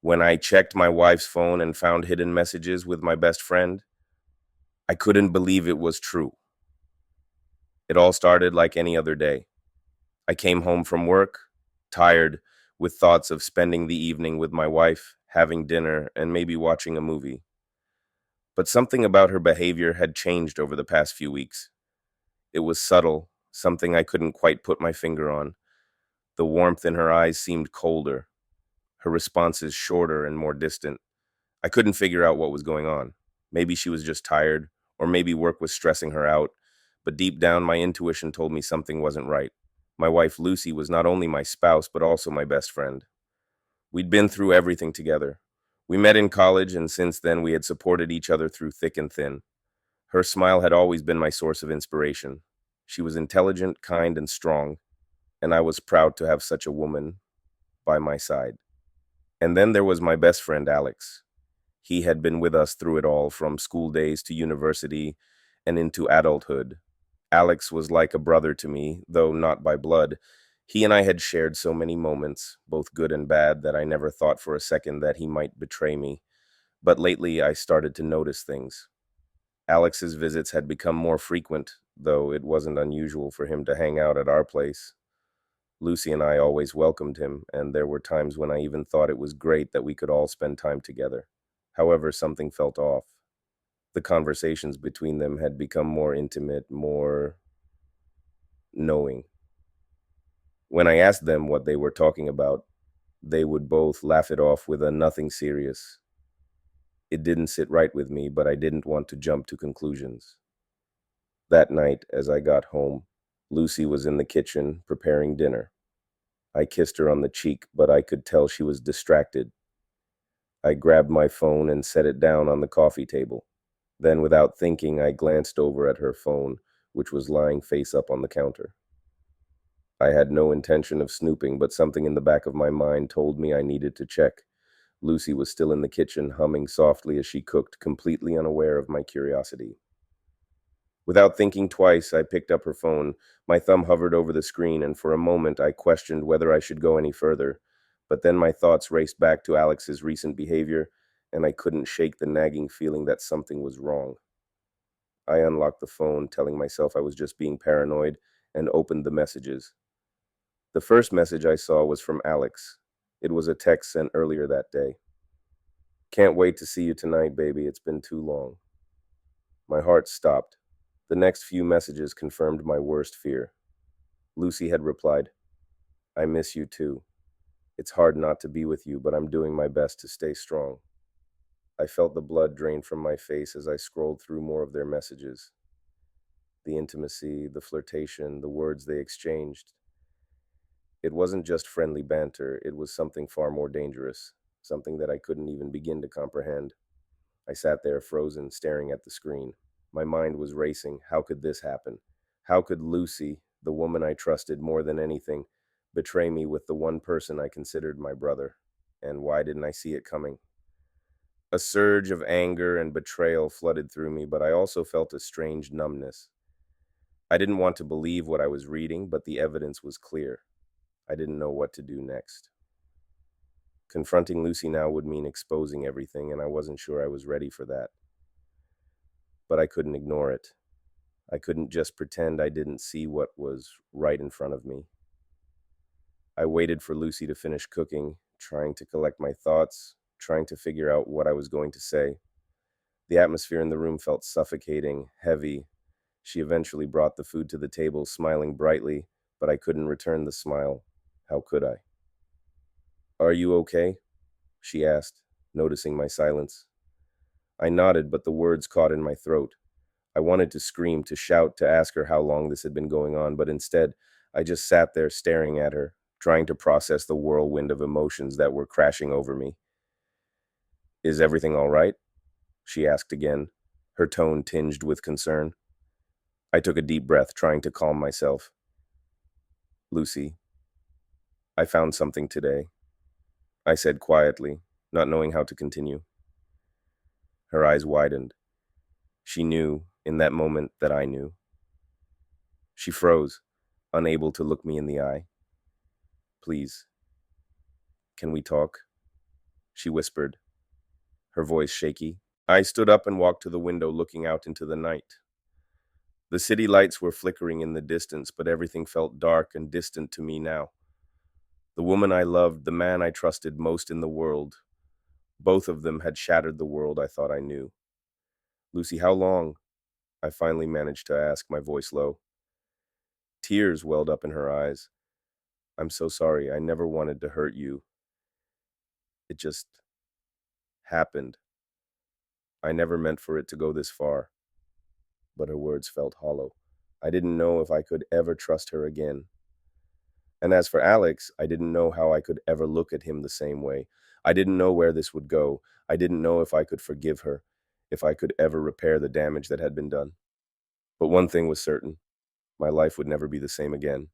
When I checked my wife's phone and found hidden messages with my best friend, I couldn't believe it was true. It all started like any other day. I came home from work, tired, with thoughts of spending the evening with my wife, having dinner, and maybe watching a movie. But something about her behavior had changed over the past few weeks. It was subtle, something I couldn't quite put my finger on. The warmth in her eyes seemed colder, her responses shorter and more distant. I couldn't figure out what was going on. Maybe she was just tired, or maybe work was stressing her out. But deep down, my intuition told me something wasn't right. My wife Lucy was not only my spouse, but also my best friend. We'd been through everything together. We met in college, and since then, we had supported each other through thick and thin. Her smile had always been my source of inspiration. She was intelligent, kind, and strong, and I was proud to have such a woman by my side. And then there was my best friend, Alex. He had been with us through it all, from school days to university and into adulthood. Alex was like a brother to me, though not by blood. He and I had shared so many moments, both good and bad, that I never thought for a second that he might betray me. But lately I started to notice things. Alex's visits had become more frequent, though it wasn't unusual for him to hang out at our place. Lucy and I always welcomed him, and there were times when I even thought it was great that we could all spend time together. However, something felt off. The conversations between them had become more intimate, more knowing. When I asked them what they were talking about, they would both laugh it off with a nothing serious. It didn't sit right with me, but I didn't want to jump to conclusions. That night, as I got home, Lucy was in the kitchen preparing dinner. I kissed her on the cheek, but I could tell she was distracted. I grabbed my phone and set it down on the coffee table. Then, without thinking, I glanced over at her phone, which was lying face up on the counter. I had no intention of snooping, but something in the back of my mind told me I needed to check. Lucy was still in the kitchen, humming softly as she cooked, completely unaware of my curiosity. Without thinking twice, I picked up her phone. My thumb hovered over the screen, and for a moment I questioned whether I should go any further. But then my thoughts raced back to Alex's recent behavior, and I couldn't shake the nagging feeling that something was wrong. I unlocked the phone, telling myself I was just being paranoid, and opened the messages. The first message I saw was from Alex. It was a text sent earlier that day. "Can't wait to see you tonight, baby. It's been too long." My heart stopped. The next few messages confirmed my worst fear. Lucy had replied, "I miss you too. It's hard not to be with you, but I'm doing my best to stay strong." I felt the blood drain from my face as I scrolled through more of their messages. The intimacy, the flirtation, the words they exchanged. It wasn't just friendly banter, it was something far more dangerous, something that I couldn't even begin to comprehend. I sat there frozen, staring at the screen. My mind was racing. How could this happen? How could Lucy, the woman I trusted more than anything, betray me with the one person I considered my brother? And why didn't I see it coming? A surge of anger and betrayal flooded through me, but I also felt a strange numbness. I didn't want to believe what I was reading, but the evidence was clear. I didn't know what to do next. Confronting Lucy now would mean exposing everything, and I wasn't sure I was ready for that. But I couldn't ignore it. I couldn't just pretend I didn't see what was right in front of me. I waited for Lucy to finish cooking, trying to collect my thoughts, trying to figure out what I was going to say. The atmosphere in the room felt suffocating, heavy. She eventually brought the food to the table, smiling brightly, but I couldn't return the smile. How could I? "Are you okay?" she asked, noticing my silence. I nodded, but the words caught in my throat. I wanted to scream, to shout, to ask her how long this had been going on, but instead, I just sat there staring at her, trying to process the whirlwind of emotions that were crashing over me. "Is everything all right?" she asked again, her tone tinged with concern. I took a deep breath, trying to calm myself. "Lucy, I found something today," I said quietly, not knowing how to continue. Her eyes widened. She knew, in that moment, that I knew. She froze, unable to look me in the eye. "Please, can we talk?" she whispered, her voice shaky. I stood up and walked to the window, looking out into the night. The city lights were flickering in the distance, but everything felt dark and distant to me now. The woman I loved, the man I trusted most in the world, both of them had shattered the world I thought I knew. Lucy, how long? I finally managed to ask, my voice low. Tears welled up in her eyes. I'm so sorry. I never wanted to hurt you. It just happened. I never meant for it to go this far. But her words felt hollow. I didn't know if I could ever trust her again. And as for Alex, I didn't know how I could ever look at him the same way. I didn't know where this would go. I didn't know if I could forgive her, if I could ever repair the damage that had been done. But one thing was certain, my life would never be the same again.